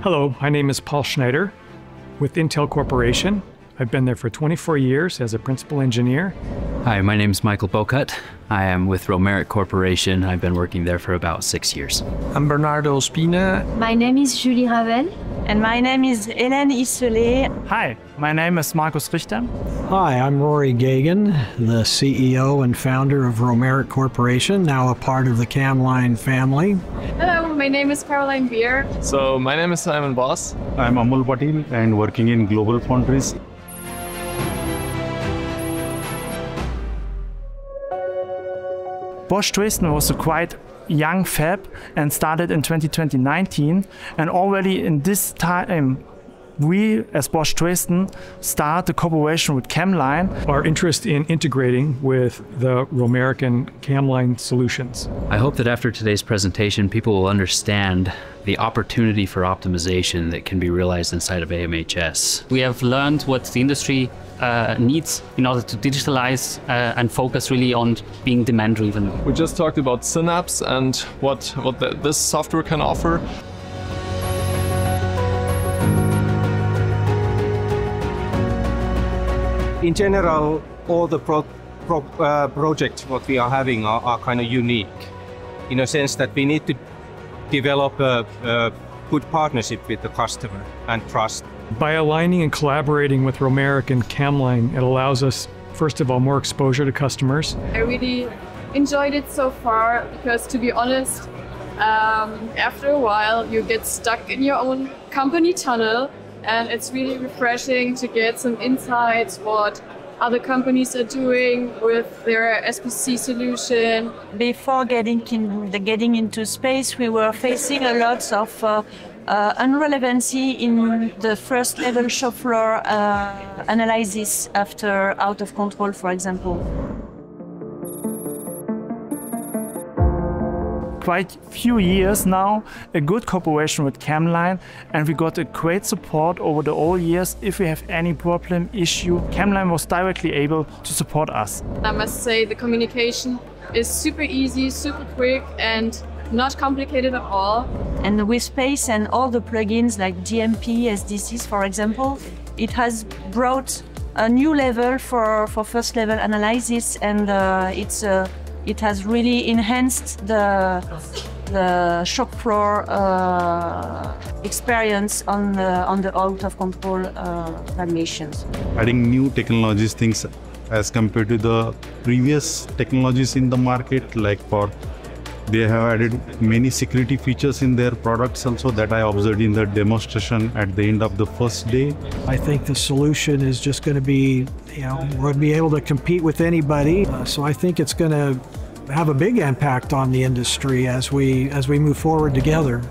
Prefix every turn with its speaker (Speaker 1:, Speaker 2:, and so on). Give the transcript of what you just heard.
Speaker 1: Hello, my name is Paul Schneider with Intel Corporation. I've been there for 24 years as a principal engineer.
Speaker 2: Hi, my name is Michael Bocut. I am with Romeric Corporation. I've been working there for about 6 years.
Speaker 3: I'm Bernardo Spina.
Speaker 4: My name is Julie Ravel.
Speaker 5: And my name is Hélène Isselet.
Speaker 6: Hi, my name is Markus Richter.
Speaker 7: Hi, I'm Rory Gagan, the CEO and founder of Romeric Corporation, now a part of the camLine family.
Speaker 8: Hello, my name is Caroline Beer.
Speaker 9: So my name is Simon Boss.
Speaker 10: I'm Amul Patil and working in Global Foundries.
Speaker 6: Bosch Dresden was a quite young fab and started in 2019, and already in this time we as Bosch Dresden start the cooperation with camLine.
Speaker 1: Our interest in integrating with the Romeric and camLine solutions.
Speaker 2: I hope that after today's presentation, people will understand the opportunity for optimization that can be realized inside of AMHS.
Speaker 11: We have learned what the industry needs in order to digitalize and focus really on being demand-driven.
Speaker 9: We just talked about Synapse and what this software can offer.
Speaker 3: In general, all the projects what we are having are kind of unique in a sense that we need to develop a good partnership with the customer and trust.
Speaker 1: By aligning and collaborating with Romeric and camLine, it allows us, first of all, more exposure to customers.
Speaker 8: I really enjoyed it so far because, to be honest, after a while you get stuck in your own company tunnel, and it's really refreshing to get some insights what other companies are doing with their SPC solution.
Speaker 5: Before getting into space, we were facing a lot of irrelevancy in the first level shop floor analysis after out of control, for example.
Speaker 6: Quite few years now, a good cooperation with camLine, and we got a great support over the all years. If we have any problem, issue, camLine was directly able to support us.
Speaker 8: I must say the communication is super easy, super quick, and not complicated at all.
Speaker 5: And with Space and all the plugins like DMP, SDCs, for example, it has brought a new level for first level analysis, and it has really enhanced the shop floor experience on the out of control animations.
Speaker 10: Adding new technologies things as compared to the previous technologies in the market, like they have added many security features in their products also that I observed in the demonstration at the end of the first day.
Speaker 7: I think the solution is just going to be, we're going to be able to compete with anybody. So I think it's going to have a big impact on the industry as we move forward together.